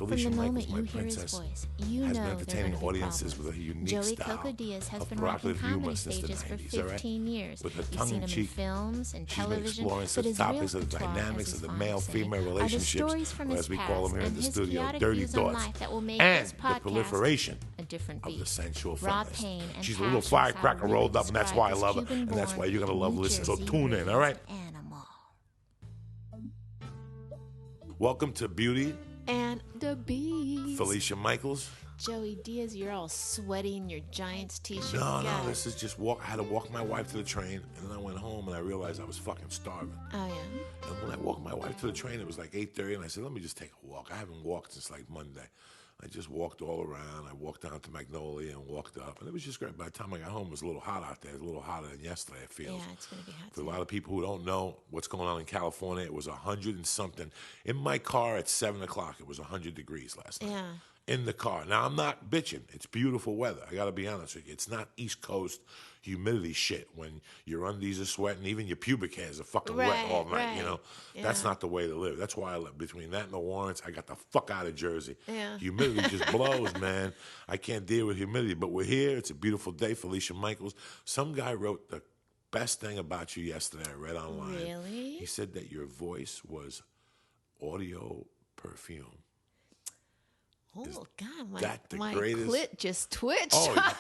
Felicia From the Michaels, moment my you hear his princess, voice, you has been know there are entertaining going to be audiences problems. with a unique Joey style Coco Diaz has of been rocking provocative humor comedy since the stages for 90s, all right? 15 years. With her You've tongue seen in him in cheek, films and she's been television, exploring but such his real topics as the patois, as dynamics his of the fans say, male-female are the relationships, stories from or his as we call past them here in and the his studio, chaotic dirty views on thoughts, life that will make and this the podcast proliferation a different of the beast. sensual Raw feminist. pain and She's a little passion is how to firecracker really rolled up, and that's why I describe love her, this and that's why you're going to Cuban-born, love listening. So New tune in, all right? Jersey-raised animal. Welcome to Beauty, And the Beast. Felicia Michaels. Joey Diaz, you're all sweaty in your Giants t-shirt. No, this is just walk. I had to walk my wife to the train, and then I went home, and I realized I was fucking starving. Oh, yeah? And when I walked my wife to the train, it was like 8:30, and I said, let me just take a walk. I haven't walked since like Monday. I just walked all around. I walked down to Magnolia and walked up, and it was just great. By the time I got home, it was a little hot out there. It was a little hotter than yesterday, it feels. Yeah, it's going to be hot For a today. lot of people who don't know what's going on in California, it was 100 and something. In my car at 7 o'clock, it was 100 degrees last night. Yeah. In the car. Now, I'm not bitching. It's beautiful weather. I got to be honest with you. It's not East Coast humidity shit when your undies are sweating, even your pubic hairs are fucking wet all night, you know? Yeah. That's not the way to live. That's why I live. Between that and the Warrants, I got the fuck out of Jersey. Yeah. Humidity just blows, man. I can't deal with humidity, but we're here. It's a beautiful day. Felicia Michaels. Some guy wrote the best thing about you yesterday. I read online. Really? He said that your voice was audio perfume. Oh, God, that the my greatest? clit just twitched. Oh,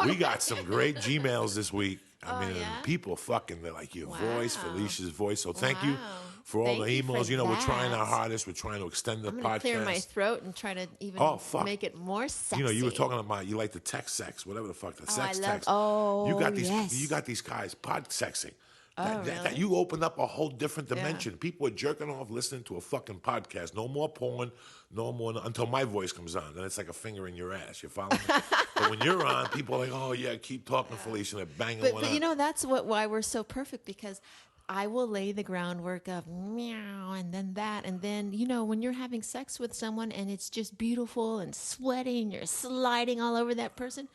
we got some great Gmails this week. I mean, yeah? people fucking, they're like, your voice, Wow. Felicia's voice. So thank you Wow. for all Thank the you for emails. You know, we're trying our that. hardest. We're trying to extend the I'm podcast. going to clear my throat and try to even make it more sexy. You know, you were talking about you like the text sex, whatever the fuck, the sex I love, text. oh, you got these, yes. You got these guys pod sexing. Really? You opened up a whole different dimension. People are jerking off listening to a fucking podcast. No more porn, no more until my voice comes on. Then it's like a finger in your ass. You follow me? But when you're on, people are like, oh, yeah, keep talking, Felicia. And they're banging one But out. you know, that's why we're so perfect, because I will lay the groundwork of meow and then that. And then, you know, when you're having sex with someone and it's just beautiful and sweaty and you're sliding all over that person,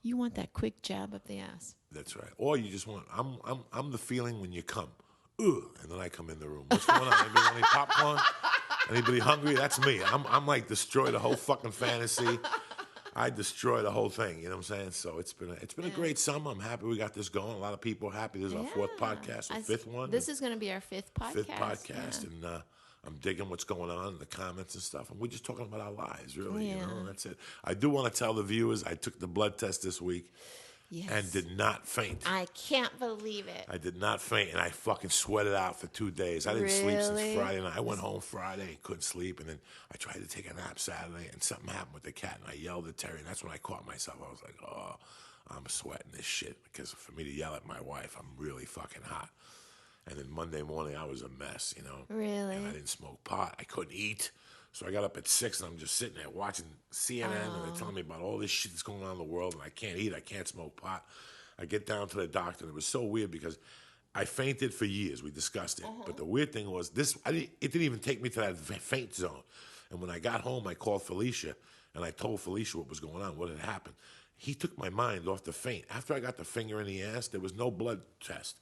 you want that quick jab up the ass. That's right. Or you just want, I'm the feeling when you come. Ugh, and then I come in the room. What's going on? Anybody want any popcorn? Anybody hungry? That's me. I'm like destroy the whole fucking fantasy. I destroy the whole thing. You know what I'm saying? So it's been a great summer. I'm happy we got this going. A lot of people are happy. This is our fourth podcast, or fifth one. This is going to be our fifth podcast. Fifth podcast, and I'm digging what's going on in the comments and stuff. And we're just talking about our lives, really. Yeah. You know, that's it. I do want to tell the viewers I took the blood test this week. Yes. And did not faint. I can't believe it. I did not faint, and I fucking sweated out for 2 days. I didn't sleep since Friday night. I went home Friday and couldn't sleep, and then I tried to take a nap Saturday, and something happened with the cat, and I yelled at Terry, and that's when I caught myself. I was like, oh, I'm sweating this shit, because for me to yell at my wife, I'm really fucking hot. And then Monday morning, I was a mess, you know. Really? And I didn't smoke pot. I couldn't eat. So I got up at 6, and I'm just sitting there watching CNN, and they're telling me about all this shit that's going on in the world, and I can't eat. I can't smoke pot. I get down to the doctor, and it was so weird because I fainted for years. We discussed it. But the weird thing was it didn't even take me to that faint zone. And when I got home, I called Felicia, and I told Felicia what was going on, what had happened. He took my mind off the faint. After I got the finger in the ass, there was no blood test.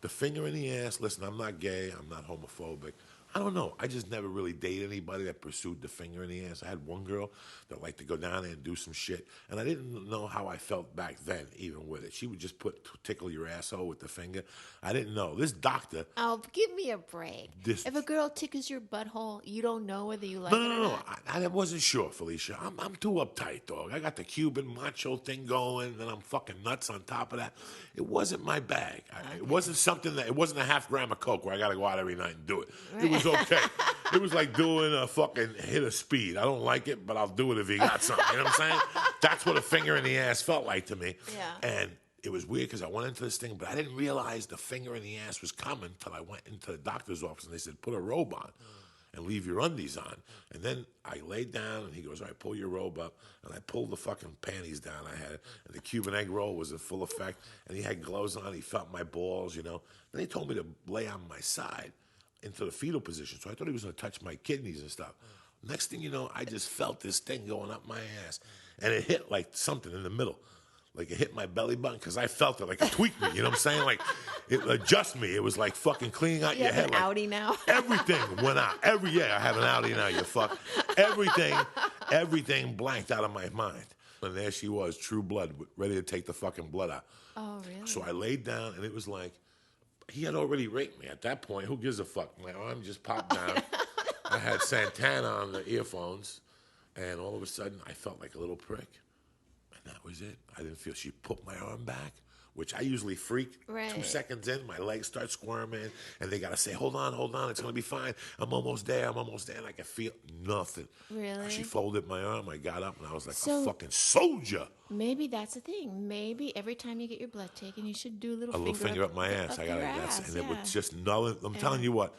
The finger in the ass, listen, I'm not gay. I'm not homophobic. I don't know. I just never really dated anybody that pursued the finger in the ass. I had one girl that liked to go down there and do some shit, and I didn't know how I felt back then, even with it. She would just tickle your asshole with the finger. I didn't know. This doctor... Oh, give me a break. If a girl tickles your butthole, you don't know whether you like it or not. No. I wasn't sure, Felicia. I'm too uptight, dog. I got the Cuban macho thing going, and I'm fucking nuts on top of that. It wasn't my bag. It wasn't something that... It wasn't a half gram of coke where I got to go out every night and do it. Right. It was okay. It was like doing a fucking hit of speed. I don't like it, but I'll do it if you got something. You know what I'm saying? That's what a finger in the ass felt like to me. Yeah. And it was weird because I went into this thing, but I didn't realize the finger in the ass was coming until I went into the doctor's office, and they said, put a robe on and leave your undies on. And then I laid down, and he goes, all right, pull your robe up. And I pulled the fucking panties down I had, and the Cuban egg roll was in full effect, and he had gloves on. He felt my balls, you know. Then he told me to lay on my side into the fetal position, so I thought he was going to touch my kidneys and stuff. Next thing you know, I just felt this thing going up my ass, and it hit like something in the middle, like it hit my belly button because I felt it, like it tweaked me. You know what I'm saying? Like it adjusted me. It was like fucking cleaning out You your have head. an Like, outie now. everything went out. I have an outie now. You fuck. Everything blanked out of my mind. And there she was, true blood, ready to take the fucking blood out. Oh, really? So I laid down, and it was like, he had already raped me at that point. Who gives a fuck? My arm just popped down. I had Santana on the earphones, and all of a sudden, I felt like a little prick. And that was it. I didn't feel, she put my arm back, which I usually freak. Right. 2 seconds in, my legs start squirming, and they got to say, hold on, it's going to be fine. I'm almost there. And I can feel nothing. Really? She folded my arm. I got up, and I was like So- a fucking soldier. Maybe that's the thing. Maybe every time you get your blood taken, you should do a little Finger up my ass. I got it. And it was just null. I'm telling you what,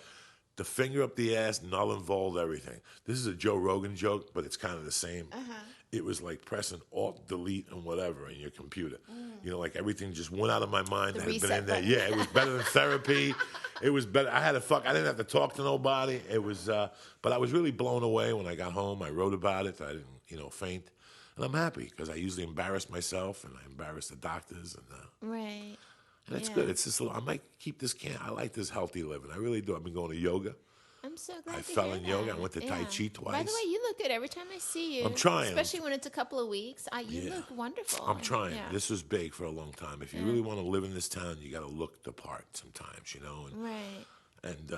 the finger up the ass null involved everything. This is a Joe Rogan joke, but it's kind of the same. It was like pressing Alt, Delete, and whatever in your computer. You know, like everything just went out of my mind that had been in there. button. Yeah, it was better than therapy. It was better. I didn't have to talk to nobody. It was, but I was really blown away when I got home. I wrote about it. I didn't, faint. And I'm happy because I usually embarrass myself and I embarrass the doctors. Right. And it's good. It's just, I might keep this I like this healthy living. I really do. I've been going to yoga. I'm so glad I to fell hear in yoga. that. I went to Tai Chi twice. By the way, you look good every time I see you. I'm trying. Especially when it's a couple of weeks. You look wonderful. I'm trying. Yeah. This was big for a long time. If you really want to live in this town, you got to look the part sometimes, And, Right. and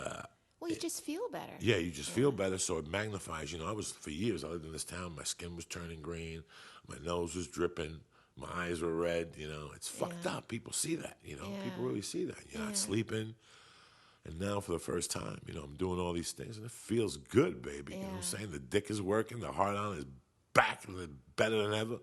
Well, you just feel better. yeah, you just feel better, so it magnifies. For years, I lived in this town. My skin was turning green. My nose was dripping. My eyes were red. It's fucked up. People see that, People really see that. You're not sleeping. And now for the first time, I'm doing all these things, and it feels good, baby. You know what I'm saying? The dick is working. The heart on is back better than ever.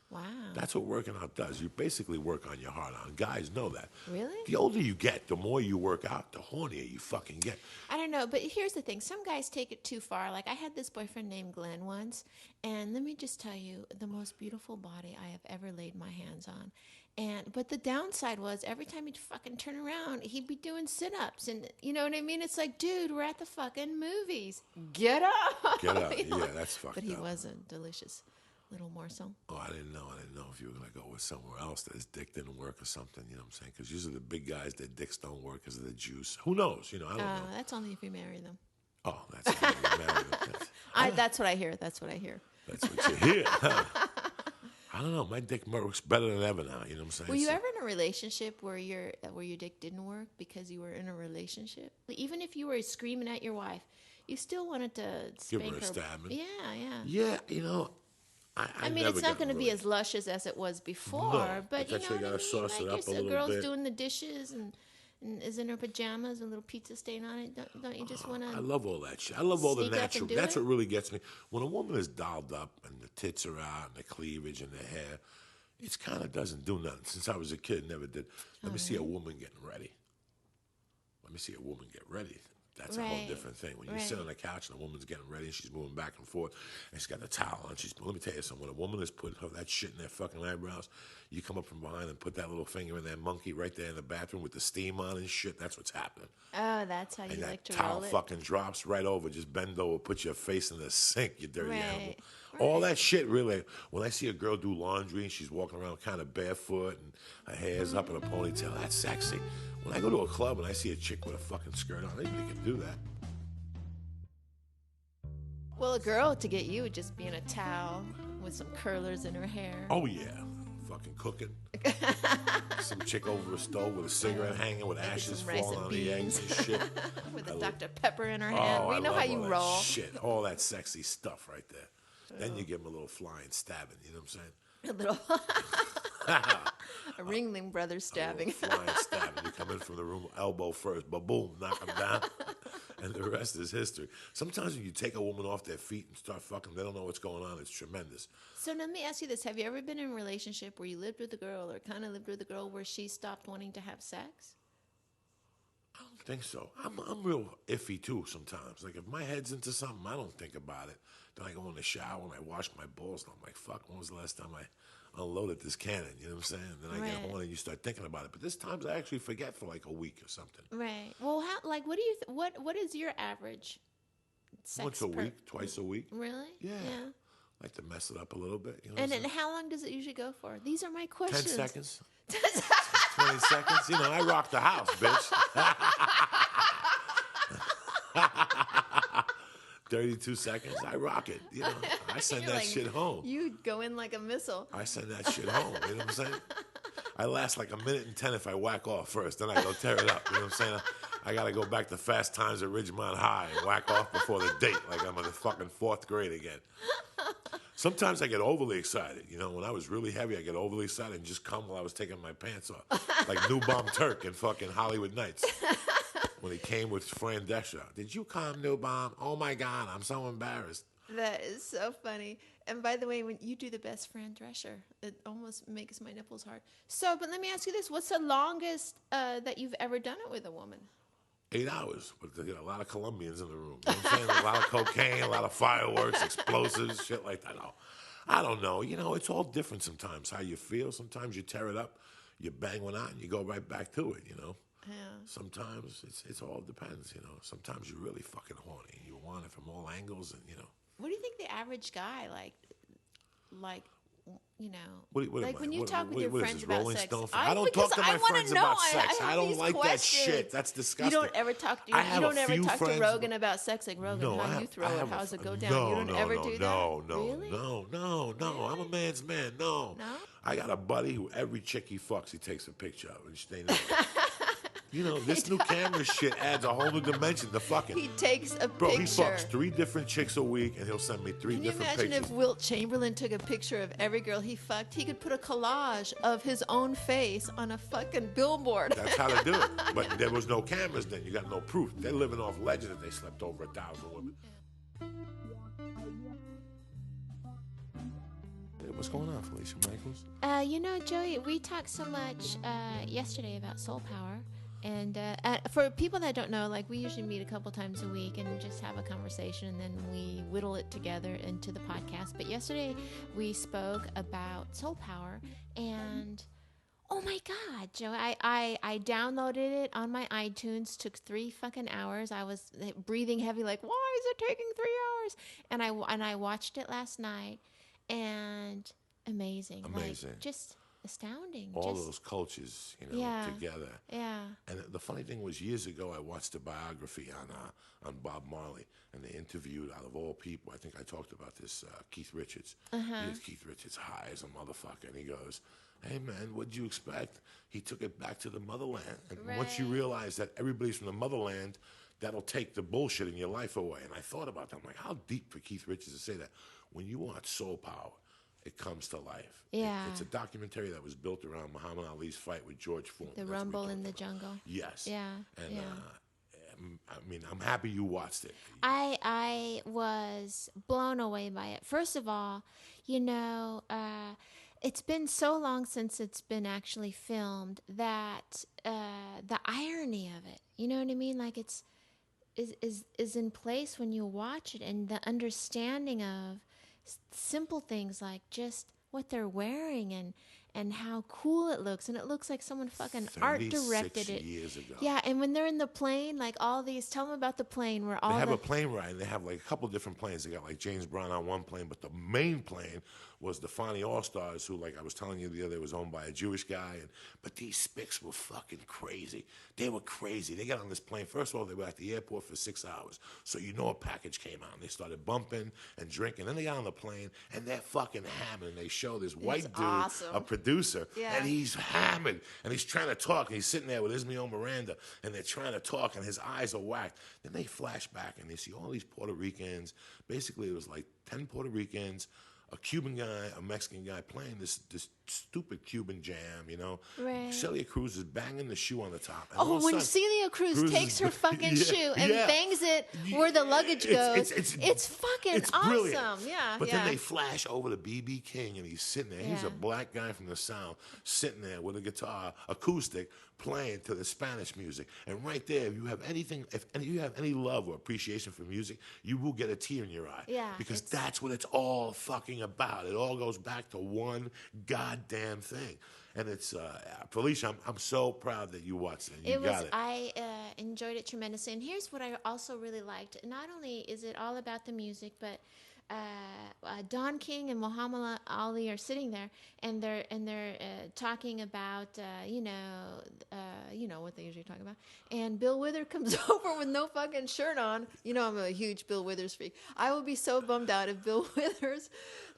Wow. That's what working out does. You basically work on your heart on. Guys know that. Really? The older you get, the more you work out, the hornier you fucking get. I don't know, but here's the thing. Some guys take it too far. Like, I had this boyfriend named Glenn once, and let me just tell you, the most beautiful body I have ever laid my hands on. But the downside was every time he'd fucking turn around, he'd be doing sit-ups. And you know what I mean? It's like, dude, we're at the fucking movies. Get up. Get up. Yeah, that's fucked up. But he was a delicious little morsel. Oh, I didn't know if you were going to go with somewhere else that his dick didn't work or something, you know what I'm saying? Because usually the big guys, their dicks don't work because of the juice. Who knows? I don't know. That's only if you marry them. Oh, that's if you marry them. That's what I hear. That's what I hear. That's what you hear. I don't know. My dick works better than ever now. You know what I'm saying? Were you ever in a relationship where your dick didn't work because you were in a relationship? Even if you were screaming at your wife, you still wanted to spank Give her a stabbing. Yeah. Yeah, I mean, it's not going to be as luscious as it was before, No, but you that's know why you what gotta I mean? sauce it Like up a little girl's bit. doing the dishes and is in her pajamas, a little pizza stain on it. Don't you just want I to? love all that shit. I love all the sneak up natural. and do That's it? what really gets me. When a woman is dolled up and the tits are out and the cleavage and the hair, it kind of doesn't do nothing. Since I was a kid, never did. Let me see a woman getting ready. Let me see a woman get ready. That's a whole Right. different thing. When you Right. sit on the couch and a woman's getting ready and she's moving back and forth and she's got the towel on, let me tell you something. When a woman is putting that shit in their fucking eyebrows, you come up from behind and put that little finger in that monkey right there in the bathroom with the steam on and shit. That's what's happening. Oh, that's how you And like that to towel roll it. fucking drops right over. Just bend over, put your face in the sink, you dirty animal. Right. All that shit really. When I see a girl do laundry and she's walking around kind of barefoot and her hair's up in a ponytail, that's sexy. When I go to a club and I see a chick with a fucking skirt on, anybody can do that. Well, a girl to get you would just be in a towel with some curlers in her hair. Oh yeah, fucking cooking. Some chick over a stove with a cigarette hanging with ashes some rice falling and on the eggs and shit. with a Dr. Pepper in her hand. Oh, We I know love how you all that roll. shit, all that sexy stuff right there. Then you give them a little flying stabbing. You know what I'm saying? A little a Ringling Brothers stabbing. Flying stabbing. You come in from the room, elbow first, boom, knock them down, and the rest is history. Sometimes when you take a woman off their feet and start fucking, they don't know what's going on. It's tremendous. So let me ask you this. Have you ever been in a relationship where you lived with a girl or kind of lived with a girl where she stopped wanting to have sex? I don't think so. I'm real iffy too sometimes. Like if my head's into something, I don't think about it. Then I go in the shower and I wash my balls and I'm like, fuck, when was the last time I unloaded this cannon? You know what I'm saying? Then I get home and you start thinking about it. But there's times I actually forget for like a week or something. Right. Well, what do you what is your average sex Once a week, twice a week. Really? Yeah. like to mess it up a little bit. You know what And I'm then saying? how long does it usually go for? These are my 10 questions. seconds. 20 seconds. You know, I rock the house, bitch. 32 seconds. I rock it. You know, I send You're that like, shit home. You go in like a missile. I send that shit home. You know what I'm saying? I last like a minute and 10 if I whack off first. Then I go tear it up. You know what I'm saying? I got to go back to Fast Times at Ridgemont High and whack off before the date like I'm in the fucking 4th grade again. Sometimes I get overly excited. You know, when I was really heavy, I get overly excited and just come while I was taking my pants off. Like New Bomb Turk in fucking Hollywood Nights. When he came with Fran Drescher. Did you come, New Bomb? Oh, my God, I'm so embarrassed. That is so funny. And by the way, when you do the best Fran Drescher, it almost makes my nipples hard. So, but let me ask you this. What's the longest that you've ever done it with a woman? 8 hours, but they got a lot of Colombians in the room. You know what I'm saying? A lot of cocaine, a lot of fireworks, explosives, shit like that. No, I don't know. You know, it's all different sometimes, how you feel. Sometimes you tear it up, you bang one out, and you go right back to it, you know? Yeah. Sometimes it's all depends, you know? Sometimes you're really fucking horny. You want it from all angles, and, you know. What do you think the average guy, you know, What like am I? when you talk with your what is friends this, about Rolling sex? Stone fan? I don't talk to my friends about sex. I don't like that shit. That's disgusting. You don't ever talk to I have you don't a ever few talk to friends, Rogan about sex, like Rogan, No, how you throw it, how's it go down. No, You don't ever do that. no, Really? no. I'm a man's man. No. No? I got a buddy who every chick he fucks, he takes a picture of, and they know. You know, this new camera shit adds a whole new dimension to fucking. He takes a Bro, he picture. fucks 3 different chicks a week, and he'll send me 3 Can you different imagine pictures. if Wilt Chamberlain took a picture of every girl he fucked? He could put a collage of his own face on a fucking billboard. That's how to do it. But there was no cameras then. You got no proof. They're living off legend that they slept over 1,000 women. Hey, what's going on, Felicia Michaels? You know, Joey, we talked so much yesterday about soul power. And for people that don't know, like, we usually meet a couple times a week and just have a conversation, and then we whittle it together into the podcast. But yesterday we spoke about soul power, and oh my God, Joe, I downloaded it on my iTunes. Took 3 fucking hours. I was breathing heavy, like, why is it taking 3 hours? And I watched it last night, and amazing, Amazing. like, just astounding. All just, those cultures, you know, Yeah. together. Yeah. And the funny thing was, years ago, I watched a biography on Bob Marley, and they interviewed, out of all people, I think I talked about this, Keith Richards. He has Keith Richards high as a motherfucker, and he goes, hey, man, what'd you expect? He took it back to the motherland. And once you Right. realize that everybody's from the motherland, that'll take the bullshit in your life away. And I thought about that. I'm like, how deep for Keith Richards to say that? When you want soul power, it comes to life. Yeah. It's a documentary that was built around Muhammad Ali's fight with George Foreman. The That's what we Rumble talked in the about. Jungle. Yes. Yeah. And yeah. I mean, I'm happy you watched it. I was blown away by it. First of all, you know, it's been so long since it's been actually filmed that the irony of it, you know what I mean? Like, it's is in place when you watch it, and the understanding of simple things like just what they're wearing and how cool it looks, and it looks like someone fucking art 36 directed it. years ago. Yeah, and when they're in the plane, like all these, tell them about the plane where all They have the a plane ride, and they have like a couple different planes. They got like James Brown on one plane, but the main plane was the Fonny All-Stars, who, like I was telling you the other day, was owned by a Jewish guy. But these spics were fucking crazy. They were crazy. They got on this plane. First of all, they were at the airport for 6 hours. So you know a package came out. And they started bumping and drinking. Then they got on the plane, and they're fucking hammered. And they show this white dude, awesome. a producer, Yeah. and he's hammered. And he's trying to talk. And he's sitting there with Ismael Miranda, and they're trying to talk, and his eyes are whacked. Then they flash back, and they see all these Puerto Ricans. Basically, it was like 10 Puerto Ricans, a Cuban guy, a Mexican guy playing this stupid Cuban jam, you know. Right. Celia Cruz is banging the shoe on the top. And all Oh, of a when sudden, Celia Cruz takes her fucking Yeah, shoe and yeah. bangs it where the luggage goes, it's fucking it's awesome. brilliant. Yeah, But yeah. then they flash over to B.B. King, and he's sitting there. He's Yeah. a black guy from the South, sitting there with a guitar, acoustic, playing to the Spanish music. And right there, if you have anything, if you have any love or appreciation for music, you will get a tear in your eye. Yeah, Because it's- that's what it's all fucking about. It all goes back to one goddamn thing. And it's, Felicia, I'm so proud that you watched it. You got it. I enjoyed it tremendously. And here's what I also really liked. Not only is it all about the music, but Don King and Muhammad Ali are sitting there, and they're talking about you know what they usually talk about. And Bill Withers comes over with no fucking shirt on. You know I'm a huge Bill Withers freak. I would be so bummed out if Bill Withers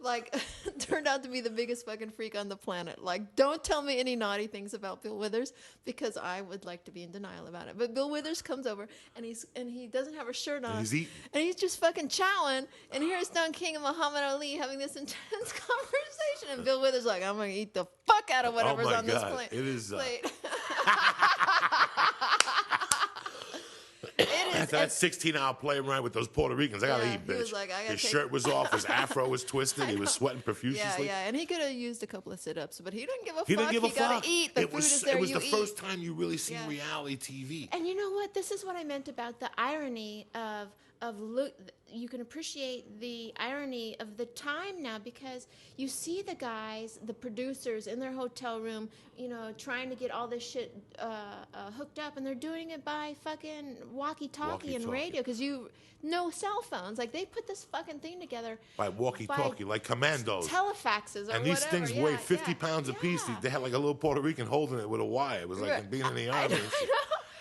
like turned out to be the biggest fucking freak on the planet. Like, don't tell me any naughty things about Bill Withers, because I would like to be in denial about it. But Bill Withers comes over, and he doesn't have a shirt on, he's eating. and he's just fucking chowing. And here's Don King and Muhammad Ali having this intense conversation, and Bill Withers like, I'm gonna eat the fuck out of whatever's on this plate. It is. Plate. After that 16-hour plane ride with those Puerto Ricans, I gotta eat, bitch. He was like, his shirt was off, his afro was twisted, he was sweating profusely. Yeah, and he could have used a couple of sit-ups, but he didn't give a fuck. He didn't give a fuck. Gotta eat. The food is there. It was you the eat. first time you really seen reality TV. And you know what? This is what I meant about the irony of look. You can appreciate the irony of the time now, because you see the guys, the producers in their hotel room, you know, trying to get all this shit hooked up, and they're doing it by fucking walkie-talkie and radio, because no cell phones. Like, they put this fucking thing together by walkie-talkie, like commandos. Telefaxes or and these whatever. things weigh 50 pounds apiece. They had like a little Puerto Rican holding it with a wire. It was like being in the army.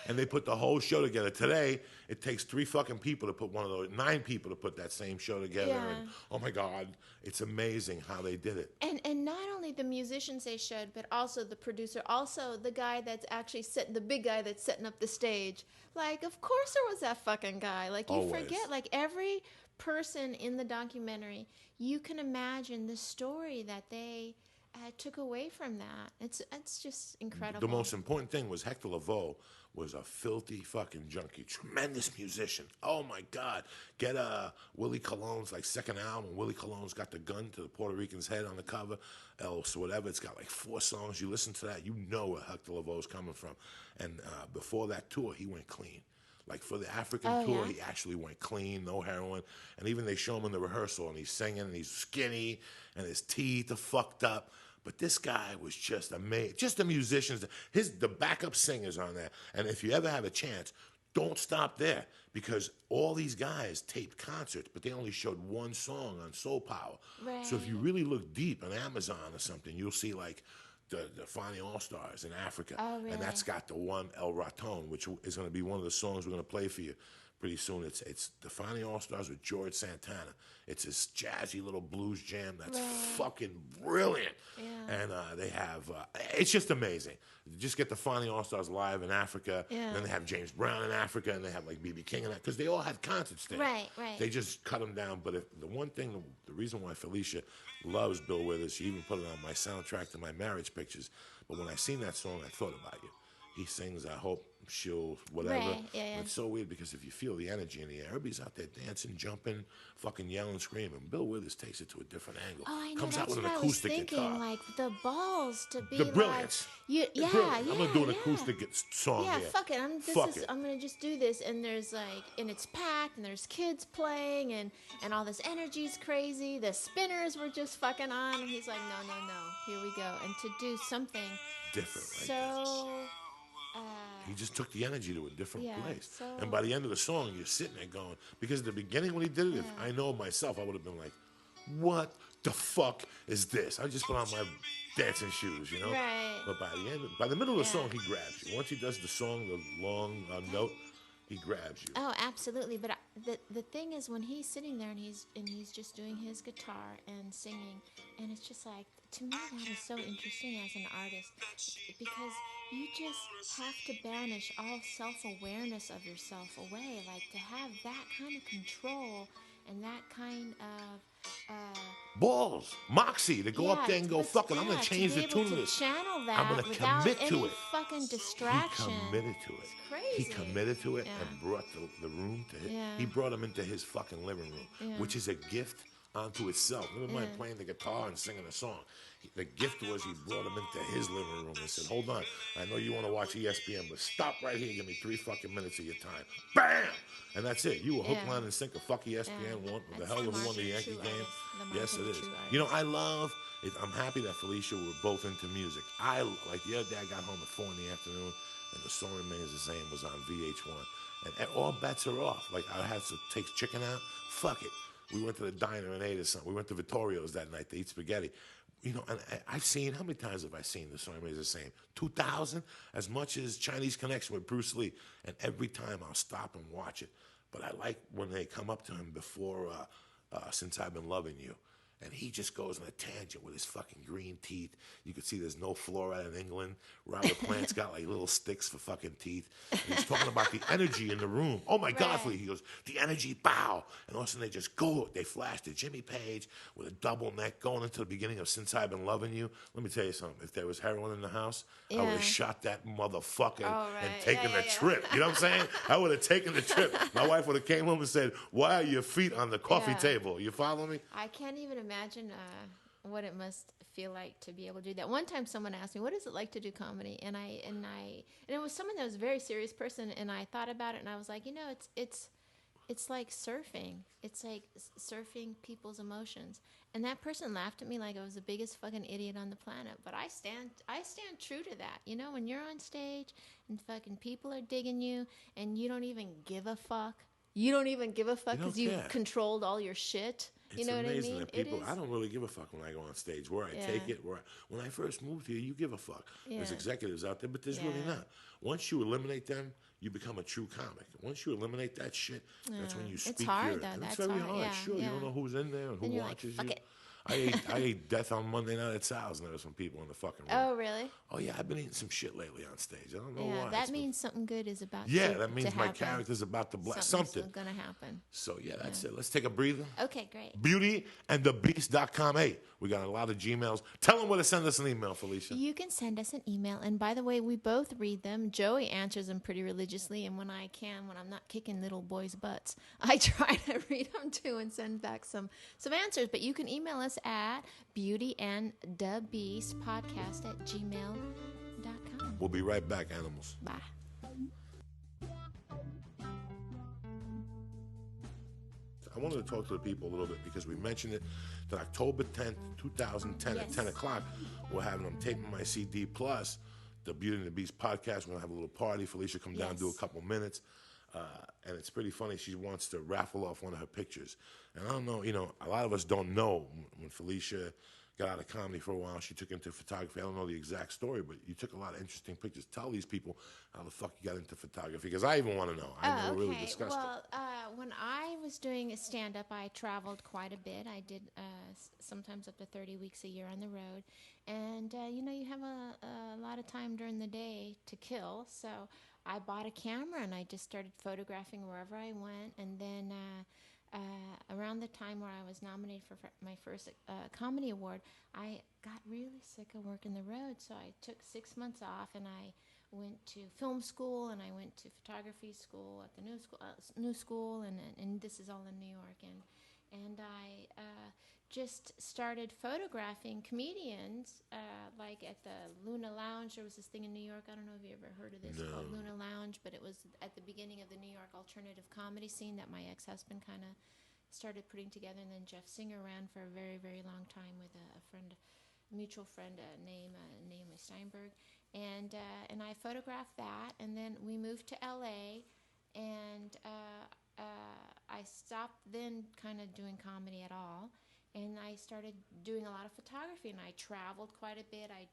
And they put the whole show together. Today, it takes 3 fucking people to put 9 people to put that same show together. Yeah. And oh my God, it's amazing how they did it. And not only the musicians they showed, but also the producer, also the guy that's actually the big guy that's setting up the stage. Like, of course there was that fucking guy. Like, you Always. forget, like, every person in the documentary, you can imagine the story that they took away from that. It's just incredible. The most important thing was Hector Lavoe was a filthy fucking junkie, tremendous musician. Oh my God! Get Willie Colon's like second album. Willie Colon's got the gun to the Puerto Rican's head on the cover, else whatever. It's got like 4 songs. You listen to that, you know where Hector Lavoe's coming from. And before that tour, he went clean. Like for the African tour, he actually went clean, no heroin. And even they show him in the rehearsal, and he's singing, and he's skinny, and his teeth are fucked up. But this guy was just amazing. Just the musicians, the backup singers on there. And if you ever have a chance, don't stop there, because all these guys taped concerts, but they only showed 1 song on Soul Power. Right. So if you really look deep on Amazon or something, you'll see like the Fani All-Stars in Africa. Oh, really? And that's got the one El Raton, which is going to be one of the songs we're going to play for you pretty soon. It's the Fani All-Stars with George Santana. It's this jazzy little blues jam that's fucking brilliant. Yeah. And they have, it's just amazing. Just get the Fani All-Stars live in Africa. Yeah. And then they have James Brown in Africa, and they have like B.B. King in that, because they all had concerts there. Right. They just cut them down. But the one thing, the reason why Felicia loves Bill Withers, she even put it on my soundtrack to my marriage pictures. But when I seen that song, I thought about you. He sings, I hope she'll whatever. Right, yeah. It's so weird, because if you feel the energy in the air, everybody's out there dancing, jumping, fucking yelling, screaming. Bill Withers takes it to a different angle. Oh, I know. Comes out That's with an what acoustic I was thinking. guitar. Like, the balls to be The brilliance. Like, The brilliance. I'm gonna do an acoustic song Yeah, here. fuck it. I'm gonna just do this, and there's like, and it's packed, and there's kids playing, and all this energy's crazy. The spinners were just fucking on, and he's like, no, here we go, and to do something Different. Like so. he just took the energy to a different place. so- And by the end of the song, you're sitting there going, because at the beginning when he did it, if I know myself, I would have been like, what the fuck is this? I just put on my dancing shoes, you know? Right. But by the middle of the song, he grabs you. Once he does the song, the long note, he grabs you. Oh, absolutely. But the thing is, when he's sitting there and he's just doing his guitar and singing, and it's just like, to me, that is so interesting as an artist, because you just have to banish all self-awareness of yourself away. Like, to have that kind of control and that kind of Balls, moxie, to go up there and go, fuck it, I'm going to change the tune of to this. channel that I'm going to without commit any to it. fucking distraction. He committed to it. It's crazy. He committed to it Yeah. and brought the room to him. Yeah. He brought him into his fucking living room, which is a gift unto itself. Never mind playing the guitar and singing a song. The gift was he brought him into his living room and said, hold on, I know you want to watch ESPN, but stop right here. Give me 3 fucking minutes of your time. Bam! And that's it. You were hook, line, and sinker. Fuck ESPN. Won the hell of won the Yankee game. Yes, it is. You know, I'm happy that Felicia were both into music. Like the other day, I got home at 4 in the afternoon, and The Song Remains the Same was on VH1. And all bets are off. Like, I had to take chicken out. Fuck it. We went to the diner and ate or something. We went to Vittorio's that night to eat spaghetti. You know, and I've seen, how many times have I seen the siamese the same? 2,000? As much as Chinese Connection with Bruce Lee. And every time I'll stop and watch it. But I like when they come up to him before Since I've Been Loving You. And he just goes on a tangent with his fucking green teeth. You can see there's no fluoride in England. Robert Plant's got like little sticks for fucking teeth. And he's talking about the energy in the room. Oh my God, Flea. He goes, the energy, bow. And all of a sudden they just go. They flash to Jimmy Page with a double neck going into the beginning of Since I've Been Loving You. Let me tell you something. If there was heroin in the house, I would have shot that motherfucker and taken the trip. You know what I'm saying? I would have taken the trip. My wife would have came home and said, why are your feet on the coffee table? You follow me? I can't even imagine what it must feel like to be able to do that. One time, someone asked me, "What is it like to do comedy?" And it was someone that was a very serious person, and I thought about it, and I was like, it's like surfing. It's like surfing people's emotions. And that person laughed at me like I was the biggest fucking idiot on the planet. But I stand true to that. You know, when you're on stage and fucking people are digging you, and you don't even give a fuck. You don't even give a fuck because you've controlled all your shit. You know what I mean? That people, I don't really give a fuck when I go on stage. Where I take it, when I first moved here, you give a fuck. There's executives out there, but there's really not. Once you eliminate them, you become a true comic. Once you eliminate that shit, that's when you speak. It's hard, though. It's very hard. Yeah, sure, you don't know who's in there and who watches you. It. I ate death on Monday night at Sal's, and there was some people in the fucking room. Oh, really? Oh, yeah, I've been eating some shit lately on stage. I don't know why. That means something good is about to happen. Yeah, that means my happen. character's about to bless something. Something's going to happen. So, that's it. Let's take a breather. Okay, great. Beautyandthebeast.com. Hey, we got a lot of Gmails. Tell them where to send us an email, Felicia. You can send us an email. And by the way, we both read them. Joey answers them pretty religiously. And when I can, when I'm not kicking little boys' butts, I try to read them too and send back some answers. But you can email us at beautyandthebeastpodcast@gmail.com. We'll be right back, animals. Bye. I wanted to talk to the people a little bit because we mentioned it that October 10th, 2010 at 10 o'clock, we're having them taping my CD plus the Beauty and the Beast podcast. We're going to have a little party. Felicia come down and do a couple minutes. And it's pretty funny. She wants to raffle off one of her pictures. And I don't know, a lot of us don't know when Felicia got out of comedy for a while, she took into photography. I don't know the exact story, but you took a lot of interesting pictures. Tell these people how the fuck you got into photography, because I even want to know. I never really discussed it. When I was doing a stand-up, I traveled quite a bit. I did sometimes up to 30 weeks a year on the road. And, you have a lot of time during the day to kill. So I bought a camera, and I just started photographing wherever I went. And then around the time where I was nominated for my first comedy award, I got really sick of working the road. So I took 6 months off, and I went to film school, and I went to photography school at the new school, and this is all in New York, and I just started photographing comedians, like at the Luna Lounge. There was this thing in New York. I don't know if you ever heard of this called Luna Lounge, but it was at the beginning of the New York alternative comedy scene that my ex-husband kind of started putting together, and then Jeff Singer ran for a very, very long time with a mutual friend named Naomi Steinberg. And I photographed that, and then we moved to LA, and I stopped then kind of doing comedy at all, and I started doing a lot of photography, and I traveled quite a bit. I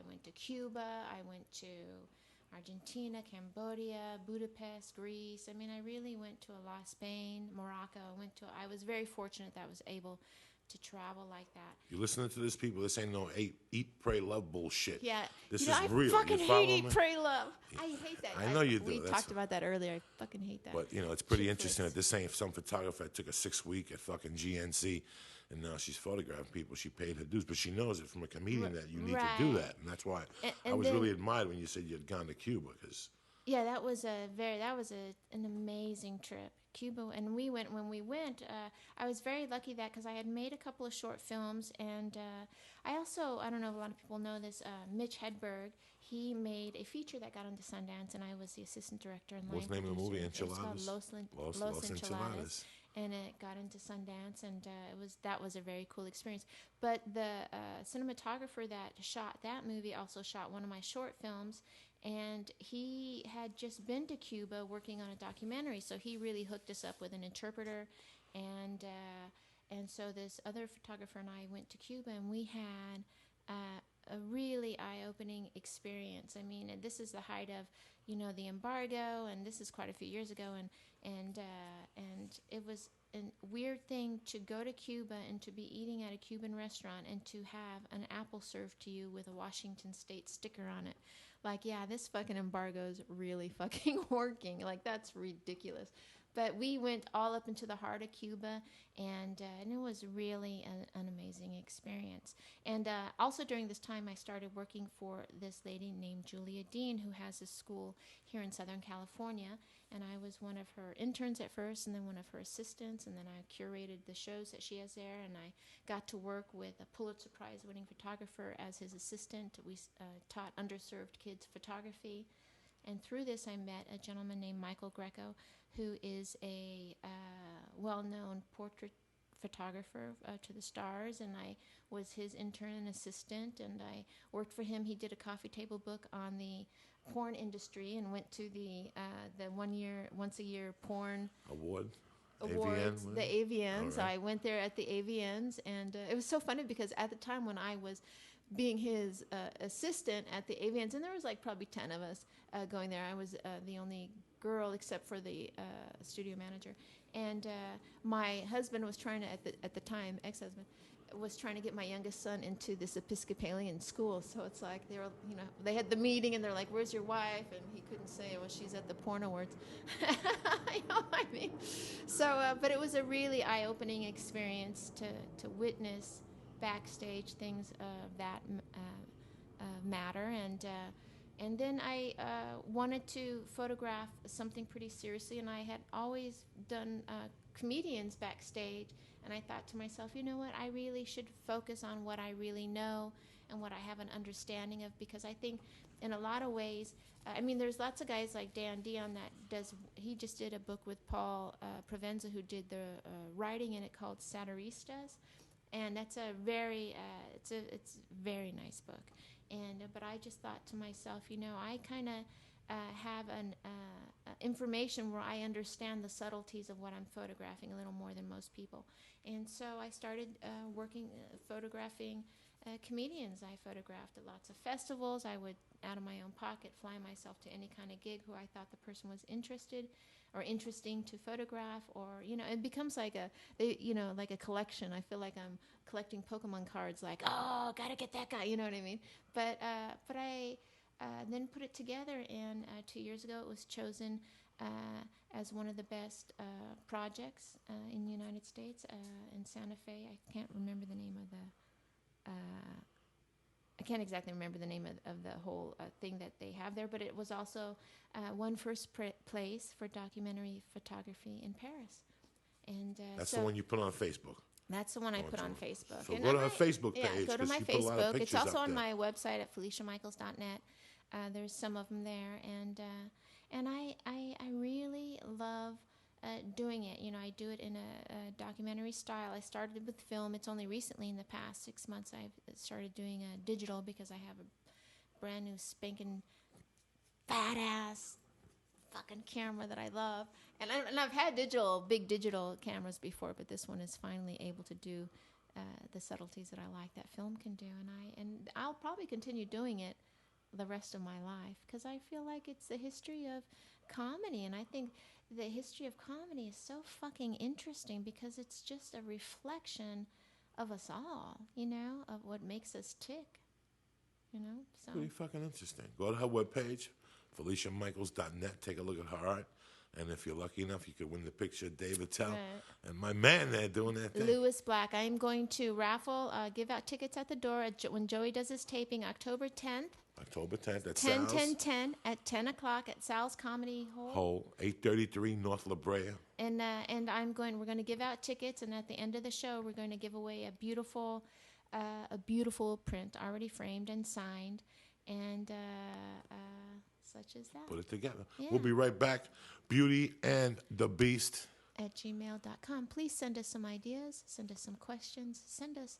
went to Cuba, I went to Argentina, Cambodia, Budapest, Greece. I mean, I really went to a lot. Spain, Morocco. I was very fortunate that I was able to travel like that. You listening to this, people? This ain't no eat, pray, love bullshit. Yeah. This is I real. fucking hate eat, pray, love. I hate that. I know you do. We talked about that earlier. I fucking hate that. But, it's pretty interesting that this ain't some photographer that took a 6-week at fucking GNC, and now she's photographing people. She paid her dues, but she knows it from a comedian that you need to do that. And that's why I was really admired when you said you had gone to Cuba. Yeah, that was an amazing trip. Cuba, and when we went, I was very lucky because I had made a couple of short films, and I don't know if a lot of people know this, Mitch Hedberg, he made a feature that got into Sundance, and I was the assistant director and line producer. What's the name of the movie? Enchiladas? It's called Los Enchiladas. And it got into Sundance, and that was a very cool experience. But the cinematographer that shot that movie also shot one of my short films, and he had just been to Cuba working on a documentary, so he really hooked us up with an interpreter, And so this other photographer and I went to Cuba, and we had a really eye-opening experience. I mean, and this is the height of, the embargo, and this is quite a few years ago, and it was a weird thing to go to Cuba and to be eating at a Cuban restaurant and to have an apple served to you with a Washington State sticker on it. Like, yeah, this fucking embargo is really fucking working. Like, that's ridiculous. But we went all up into the heart of Cuba, and it was really an amazing experience. And also during this time, I started working for this lady named Julia Dean, who has a school here in Southern California. And I was one of her interns at first, and then one of her assistants, and then I curated the shows that she has there. And I got to work with a Pulitzer Prize-winning photographer as his assistant. We taught underserved kids photography. And through this, I met a gentleman named Michael Greco, who is a well-known portrait photographer to the stars, and I was his intern and assistant, and I worked for him. He did a coffee table book on the porn industry, and went to the once a year porn awards, AVN, the AVNs. Right. I went there at the AVNs, and it was so funny because at the time when I was being his assistant at the AVNs, and there was like probably 10 of us going there. I was the only girl except for the studio manager, and my husband was trying to at the time, ex-husband, was trying to get my youngest son into this Episcopalian school. So it's like they were, they had the meeting, and they're like, "Where's your wife?" And he couldn't say, "Well, she's at the porn awards." You know what I mean? So, but it was a really eye-opening experience to witness backstage things of that matter, and then I wanted to photograph something pretty seriously, and I had always done comedians backstage, and I thought to myself, you know what, I really should focus on what I really know and what I have an understanding of, because I think in a lot of ways, I mean, there's lots of guys like Dan Dion he just did a book with Paul Provenza, who did the writing in it called Satiristas. And that's a very, it's a very nice book. But I just thought to myself, I kind of have an information where I understand the subtleties of what I'm photographing a little more than most people. And so I started photographing comedians. I photographed at lots of festivals. I would, out of my own pocket, fly myself to any kind of gig who I thought the person was interested or interesting to photograph, or it becomes like like a collection. I feel like I'm collecting Pokemon cards, like, oh, gotta get that guy, you know what I mean? But I then put it together, and 2 years ago it was chosen as one of the best projects in the United States in Santa Fe. I can't remember the name of the I can't exactly remember the name of the whole thing that they have there, but it was also won first place for documentary photography in Paris. And that's the one you put on Facebook. That's the one I put on Facebook. So go to her Facebook page. Yeah, go to my you put a lot of Facebook. It's also on there. my website at FeliciaMichaels.net. There's some of them there, and I really love doing it. I do it in a documentary style. I started with film. It's only recently, in the past 6 months, I've started doing digital, because I have a brand new spanking fat ass fucking camera that I love. And I've had big digital cameras before, but this one is finally able to do the subtleties that I like that film can do. And I'll probably continue doing it the rest of my life, because I feel like it's the history of comedy, and I think the history of comedy is so fucking interesting, because it's just a reflection of us all, of what makes us tick, so. Pretty fucking interesting. Go to her webpage, FeliciaMichaels.net. Take a look at her art. And if you're lucky enough, you could win the picture of David Tell. Right. And my man there doing that thing. Lewis Black. I'm going to give out tickets at the door when Joey does his taping, October 10th. October 10th at 10, Sal's. 10, 10 at 10 o'clock at Sal's Comedy Hall. 833 North La Brea. And we're going to give out tickets, and at the end of the show, we're going to give away a beautiful print, already framed and signed, and such as that. Put it together. Yeah. We'll be right back. Beauty and the Beast at gmail.com. Please send us some ideas, send us some questions, send us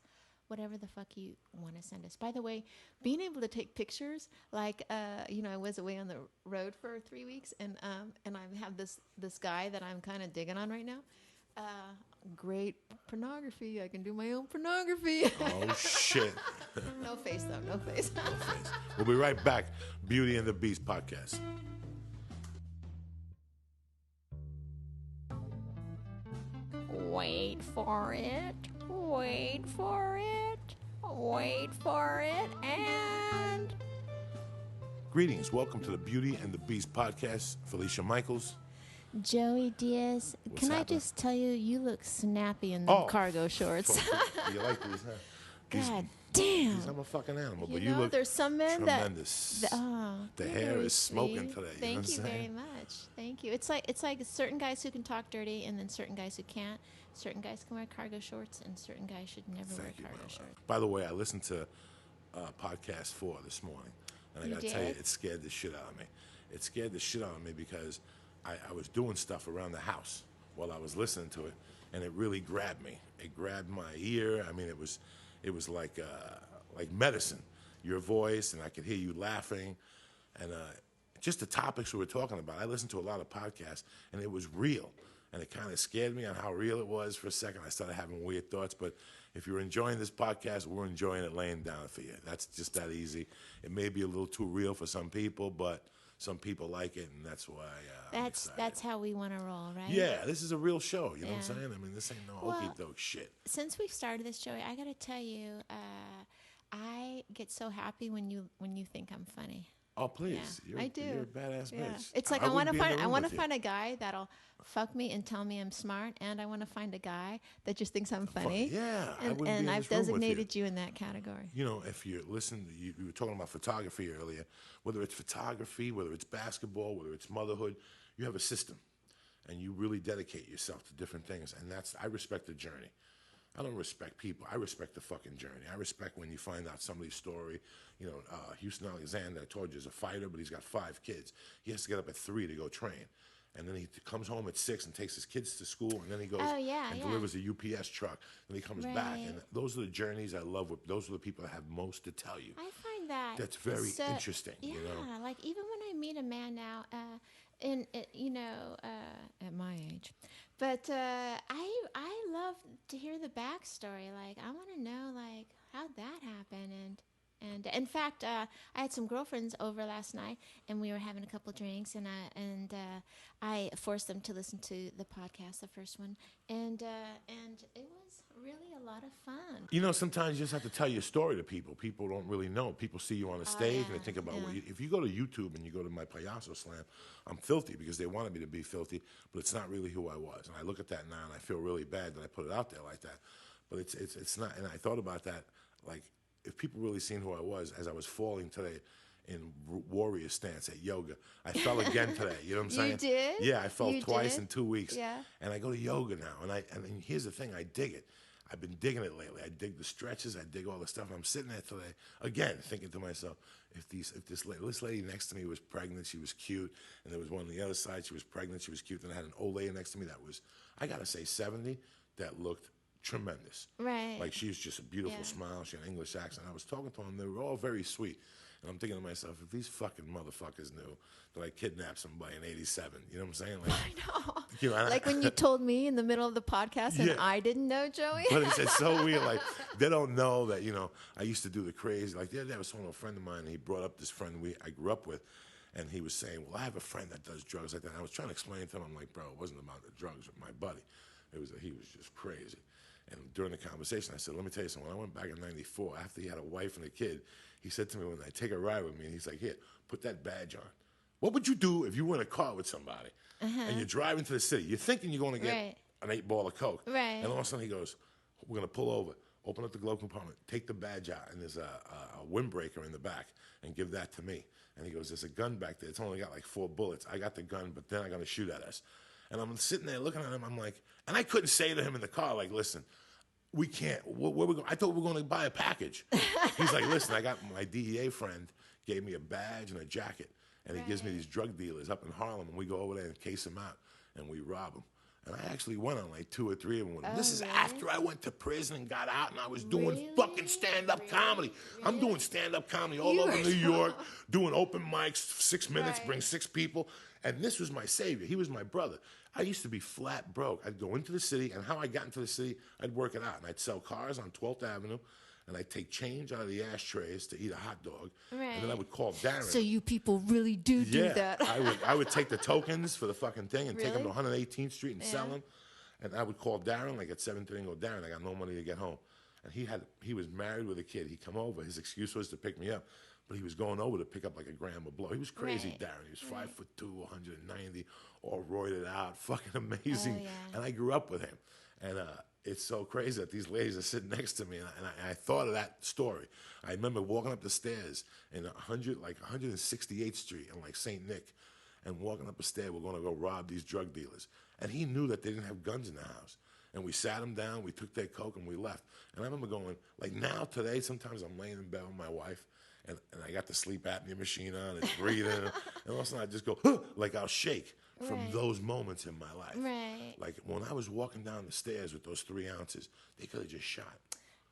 whatever the fuck you want to send us. By the way, being able to take pictures, like, I was away on the road for 3 weeks, and I have this guy that I'm kind of digging on right now. great pornography. I can do my own pornography. Oh, shit. No face, though. No face. We'll be right back. Beauty and the Beast podcast. Wait for it. Wait for it. Wait for it. And... Greetings. Welcome to the Beauty and the Beast podcast. Felicia Michaels. Joey Diaz, What's can I happening? just tell you look snappy in the cargo shorts. You like these, huh? God damn. I'm a fucking animal, but You you know, look there's some men tremendous. the The you're hair very is smoking sweet. today. Thank you know what you I'm very saying? much. Thank you. It's like certain guys who can talk dirty, and then certain guys who can't. Certain guys can wear cargo shorts, and certain guys should never wear Thank you, cargo brother. shorts. By the way, I listened to podcast 4 this morning, and I You got to tell you, did? it scared the shit out of me. It scared the shit out of me because I was doing stuff around the house while I was listening to it, and it really grabbed me. It grabbed my ear. I mean, it was like medicine. Your voice, and I could hear you laughing, and just the topics we were talking about. I listened to a lot of podcasts, and it was real. And it kind of scared me on how real it was for a second. I started having weird thoughts. But if you're enjoying this podcast, we're enjoying it laying down for you. That's just that easy. It may be a little too real for some people, but some people like it, and that's why I'm excited. That's how we want to roll, right? Yeah, this is a real show. You know what I'm Yeah. saying? I mean, this ain't no Well, okey doke shit. Since we've started this, Joey, I got to tell you, I get so happy when you think I'm funny. Oh, please. Yeah, I do. You're a badass Yeah. bitch. It's like I want wouldn't to be in the room find with you. a guy that'll fuck me and tell me I'm smart, and I want to find a guy that just thinks I'm funny. Yeah, I and, wouldn't be in I've this room with you. designated you in that category. You know, if you listen, you were talking about photography earlier. Whether it's photography, whether it's basketball, whether it's motherhood, you have a system, and you really dedicate yourself to different things. And I respect the journey. I don't respect people. I respect the fucking journey. I respect when you find out somebody's story. You know, Houston Alexander, I told you, is a fighter, but he's got 5 kids. He has to get up at 3 to go train. And then he comes home at 6 and takes his kids to school, and then he goes and delivers a UPS truck. Then he comes back, and those are the journeys I love. Those are the people that have most to tell you. I find that That's very interesting. Yeah, you know? like even when I meet a man now, at my age, but I love to hear the backstory. Like I want to know like how'd that happen, and in fact, I had some girlfriends over last night, and we were having a couple drinks, and I forced them to listen to the podcast, the first one, and it was really a lot of fun. You know, sometimes you just have to tell your story to people. People don't really know. People see you on a stage and they think about if you go to YouTube and you go to my Payaso Slam, I'm filthy because they wanted me to be filthy, but it's not really who I was. And I look at that now and I feel really bad that I put it out there like that. But it's not. And I thought about that, like if people really seen who I was as I was falling today in warrior stance at yoga. I fell again today. You know what I'm saying? You did? Yeah, I fell You twice did? in 2 weeks. Yeah. And I go to yoga now, and here's the thing, I dig it. I've been digging it lately. I dig the stretches. I dig all the stuff. And I'm sitting there today, again, thinking to myself, if this lady next to me was pregnant, she was cute, and there was one on the other side, she was pregnant, she was cute, and I had an old lady next to me that was, I gotta say, 70, that looked tremendous. Right. Like she was just a beautiful smile. She had an English accent. I was talking to them. They were all very sweet. And I'm thinking to myself, if these fucking motherfuckers knew that I kidnapped somebody in '87, you know what I'm saying? Like, I know. you know, Like when you told me in the middle of the podcast and Yeah. I didn't know, Joey. But it's so weird. Like they don't know that I used to do the crazy. Like the other day I was talking to a friend of mine, and he brought up this friend I grew up with, and he was saying, "Well, I have a friend that does drugs like that." And I was trying to explain to him, I'm like, "Bro, it wasn't about the drugs with my buddy. It was that he was just crazy." And during the conversation, I said, "Let me tell you something. When I went back in '94, after he had a wife and a kid, he said to me, when I take a ride with me, and he's like, here, put that badge on. What would you do if you were in a car with somebody and you're driving to the city? You're thinking you're going to get Right. an 8-ball of Coke. Right. And all of a sudden he goes, we're going to pull over, open up the glove compartment, take the badge out, and there's a windbreaker in the back, and give that to me. And he goes, there's a gun back there. It's only got like 4 bullets. I got the gun, but they're not going to shoot at us. And I'm sitting there looking at him. I'm like, and I couldn't say to him in the car, like, listen, we can't. Where we going? I thought we were going to buy a package. He's like, listen, I got my DEA friend gave me a badge and a jacket, and he gives me these drug dealers up in Harlem, and we go over there and case them out, and we rob them. And I actually went on like 2 or 3 of them with him. This is after I went to prison and got out, and I was doing fucking stand-up comedy. I'm doing stand-up comedy all over New York, doing open mics, 6 minutes, bring 6 people. And this was my savior. He was my brother. I used to be flat broke. I'd go into the city, and how I got into the city, I'd work it out. And I'd sell cars on 12th Avenue, and I'd take change out of the ashtrays to eat a hot dog. Right. And then I would call Darren. So you people really do that. I would take the tokens for the fucking thing and take them to Really? 118th Street and sell them. And I would call Darren like at 7:30 and go, Darren, I got no money to get home. And he was married with a kid. He'd come over. His excuse was to pick me up. But he was going over to pick up like a gram of blow. He was crazy, Right. Darren. He was 5'2", 190, all roided out, fucking amazing. Oh, yeah. And I grew up with him. And it's so crazy that these ladies are sitting next to me. And I thought of that story. I remember walking up the stairs in 168th Street in like St. Nick, and walking up a stair, we're going to go rob these drug dealers. And he knew that they didn't have guns in the house. And we sat them down, we took their coke, and we left. And I remember going, like now, today, sometimes I'm laying in bed with my wife, and I got the sleep apnea machine on, it's breathing, and all of a sudden I just go, huh, like I'll shake from Right. those moments in my life. Right. Like when I was walking down the stairs with those 3 ounces, they could have just shot.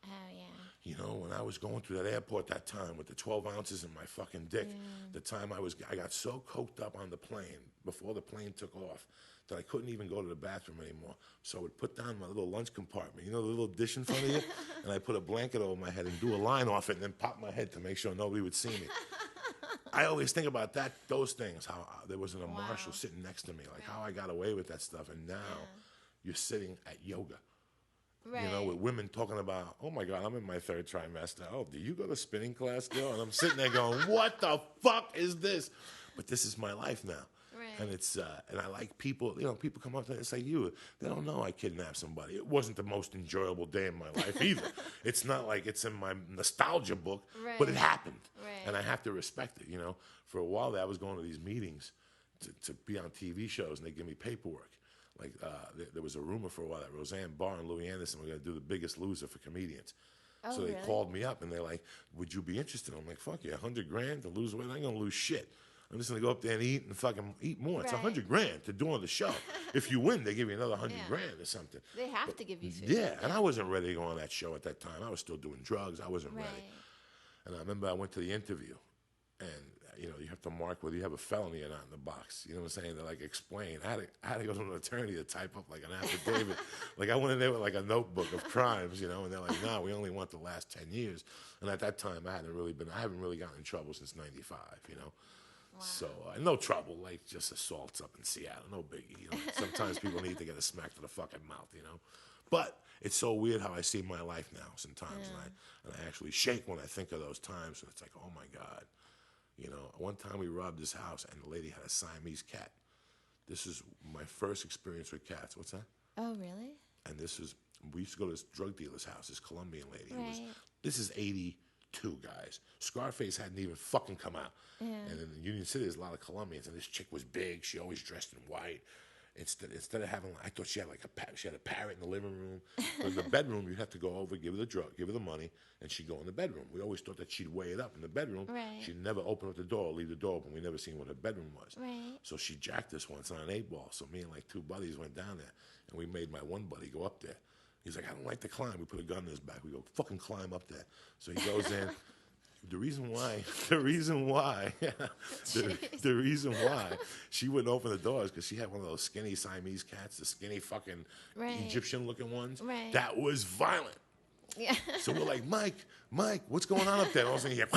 Oh, yeah. You know, when I was going through that airport that time with the 12 ounces in my fucking dick, the time I got so coked up on the plane before the plane took off that I couldn't even go to the bathroom anymore. So I would put down my little lunch compartment, you know, the little dish in front of you, and I put a blanket over my head and do a line off it and then pop my head to make sure nobody would see me. I always think about those things, how there wasn't a marshal sitting next to me, like how I got away with that stuff, and now you're sitting at yoga. Right. You know, with women talking about, oh my God, I'm in my 3rd trimester. Oh, do you go to spinning class, girl? And I'm sitting there going, what the fuck is this? But this is my life now. Right. And it's, and I like people, you know, people come up to me and say, they don't know I kidnapped somebody. It wasn't the most enjoyable day in my life either. It's not like it's in my nostalgia book, but it Right. happened. Right. And I have to respect it, you know. For a while there, I was going to these meetings to be on TV shows, and they give me paperwork. Like, there was a rumor for a while that Roseanne Barr and Louis Anderson were going to do The Biggest Loser for comedians. Oh, So they really? called me up, and they're like, would you be interested? I'm like, fuck yeah, $100,000 to lose weight? I ain't going to lose shit. I'm just going to go up there and eat and fucking eat more. It's Right. $100,000 to do on the show. If you win, they give you another $100,000 Yeah. or something. They have to give you food. Yeah, and I wasn't ready to go on that show at that time. I was still doing drugs. I wasn't Right. ready. And I remember I went to the interview, and you know, you have to mark whether you have a felony or not in the box. You know what I'm saying? They like explain. I had to go to an attorney to type up like an affidavit. Like I went in there with like a notebook of crimes, you know, and they're like, "No, we only want the last 10 years." And at that time, I haven't really gotten in trouble since '95, you know. So no trouble, like just assaults up in Seattle, no biggie. You know? Sometimes people need to get a smack to the fucking mouth, you know. But it's so weird how I see my life now sometimes, and I actually shake when I think of those times. And it's like, oh my God. You know, one time we robbed this house, and the lady had a Siamese cat. This is my first experience with cats. What's that? Oh, really? And we used to go to this drug dealer's house, this Colombian lady. Right. This is 82, guys. Scarface hadn't even fucking come out. Yeah. And in Union City, there's a lot of Colombians, and this chick was big. She always dressed in white. Instead of having, I thought she had like she had a parrot in the living room. But in the bedroom, you'd have to go over, give her the drug, give her the money, and she'd go in the bedroom. We always thought that she'd weigh it up in the bedroom. Right. She'd never open up the door or leave the door open. We never seen what her bedroom was. Right. So she jacked us once on an 8-ball. So me and like 2 buddies went down there, and we made my one buddy go up there. He's like, I don't like to climb. We put a gun in his back. We go, fucking climb up there. So he goes in. The reason why she wouldn't open the doors because she had one of those skinny Siamese cats, the skinny fucking Right. Egyptian-looking ones. Right. That was violent. Yeah. So we're like, Mike, what's going on up there? And all of a sudden you hear,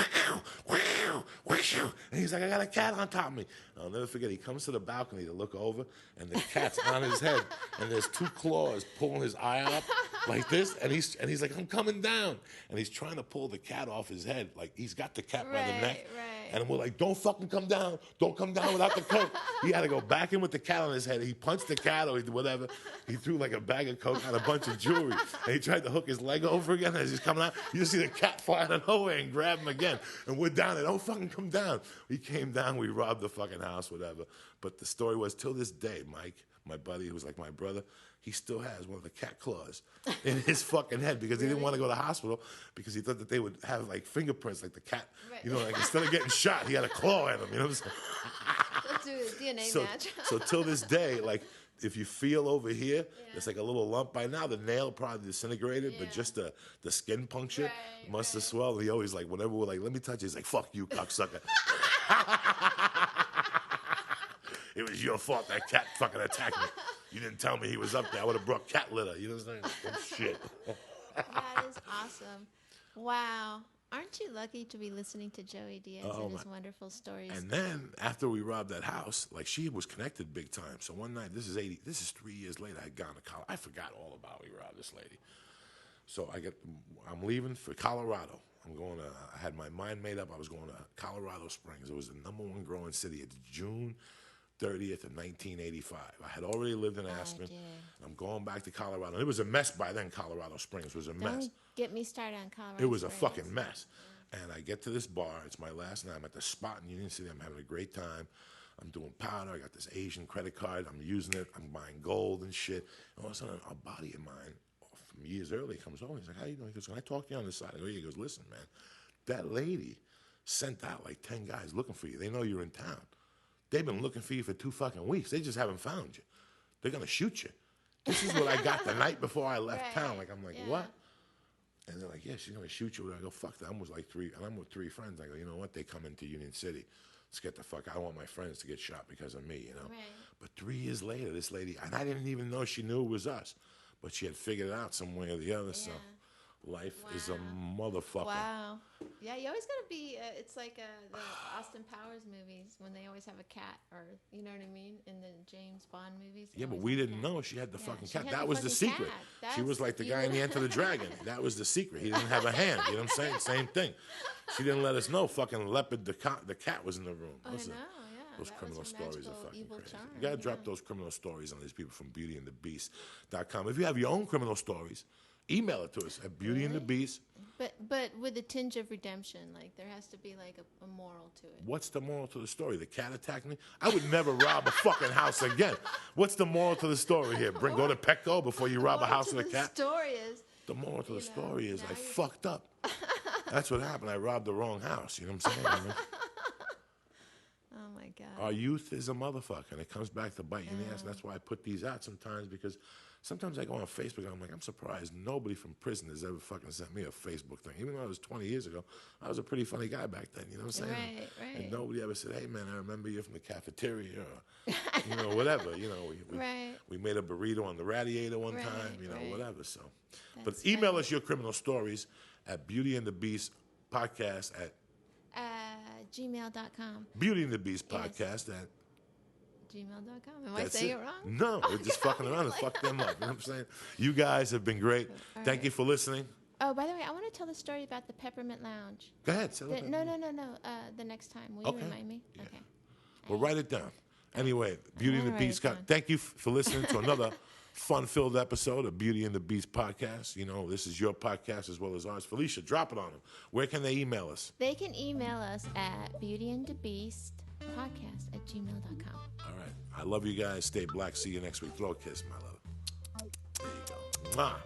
and he's like, I got a cat on top of me. I'll never forget, he comes to the balcony to look over, and the cat's on his head, and there's 2 claws pulling his eye up like this, and he's like, I'm coming down. And he's trying to pull the cat off his head, like he's got the cat by the neck. Right. And we're like, don't fucking come down. Don't come down without the coke. He had to go back in with the cat on his head. He punched the cat or he did whatever. He threw like a bag of coke on a bunch of jewelry. And he tried to hook his leg over again as he's coming out. You just see the cat fly out of nowhere and grab him again. And we're down there. Don't fucking come down. We came down. We robbed the fucking house, whatever. But the story was, till this day, Mike, my buddy who was like my brother, he still has one of the cat claws in his fucking head because he didn't want to go to the hospital because he thought that they would have like fingerprints like the cat. Right. You know, like instead of getting shot, he had a claw in him. You know what Let's do a DNA I'm saying? match. So till this day, like if you feel over here, there's like a little lump. By now, the nail probably disintegrated, but just the skin puncture Right, must have right. swelled. He always like, whenever we're like, let me touch it, he's like, fuck you, cocksucker. It was your fault that cat fucking attacked me. You didn't tell me he was up there. I would have brought cat litter. You know what I'm saying? Oh, shit. That is awesome. Wow. Aren't you lucky to be listening to Joey Diaz and his wonderful stories? And then after we robbed that house, like she was connected big time. So one night, this is 3 years later, I had gone to college. I forgot all about we robbed this lady. So I'm leaving for Colorado. I had my mind made up. I was going to Colorado Springs. It was the #1 growing city. It's June 30th of 1985. I had already lived in Aspen. I'm going back to Colorado. And it was a mess by then. Colorado Springs was a mess. Don't get me started on Colorado It was a Springs. fucking mess. And I get to this bar. It's my last night. I'm at the spot in Union City. I'm having a great time. I'm doing powder. I got this Asian credit card. I'm using it. I'm buying gold and shit. And all of a sudden, a buddy of mine from years earlier comes over. He's like, how you doing? He goes, can I talk to you on the side? I go, yeah. He goes, listen, man, that lady sent out like 10 guys looking for you. They know you're in town. They've been looking for you for 2 fucking weeks. They just haven't found you. They're going to shoot you. This is what I got the night before I left town. Like, I'm like, what? And they're like, yeah, she's going to shoot you. I go, fuck that. I'm with 3 friends. I go, you know what? They come into Union City. Let's get the fuck out. I don't want my friends to get shot because of me, you know? Right. But 3 years later, this lady, and I didn't even know she knew it was us, but she had figured it out some way or the other, so life is a motherfucker. Wow. Yeah, you always got to be, it's like the Austin Powers movies when they always have a cat, or, you know what I mean? In the James Bond movies. Yeah, but we didn't know she had the fucking cat. That was the secret. She was like the guy in the Enter the Dragon. That was the secret. He didn't have a hand. You know what I'm saying? Same thing. She didn't let us know fucking Leopard, the cat was in the room. I know, Those that criminal was her stories are magical fucking evil crazy. charm, You got to drop those criminal stories on these people from beautyandthebeast.com. If you have your own criminal stories, email it to us at beautyandthebeast. But with a tinge of redemption, like there has to be like a moral to it. What's the moral to the story? The cat attacked me? I would never rob a fucking house again. What's the moral to the story here? Go to Petco before you rob a house with a cat? The moral to the story is I fucked up. That's what happened. I robbed the wrong house. You know what I'm saying? Oh my God. Our youth is a motherfucker, and it comes back to bite you in the ass. And that's why I put these out sometimes, because sometimes I go on Facebook and I'm like, I'm surprised nobody from prison has ever fucking sent me a Facebook thing. Even though it was 20 years ago, I was a pretty funny guy back then, you know what I'm saying? Right. And nobody ever said, hey man, I remember you from the cafeteria, or, you know, whatever. You know, we made a burrito on the radiator one time, you know, whatever. So, but email us your criminal stories at Beauty and the Beast podcast at gmail.com. Beauty and the Beast podcast at gmail.com. Am I saying it wrong? No, we're just fucking around and fuck them up. You know what I'm saying? You guys have been great. Thank you for listening. Oh, by the way, I want to tell the story about the Peppermint Lounge. Go ahead. No. The next time. Will you remind me? Yeah. Okay. Well, write it down. Anyway, Beauty and the Beast. Thank you for listening to another fun-filled episode of Beauty and the Beast podcast. You know, this is your podcast as well as ours. Felicia, drop it on them. Where can they email us? They can email us at beautyandthebeastpodcast@gmail.com. All right. I love you guys. Stay black. See you next week. Throw a kiss, my love. There you go. Mwah.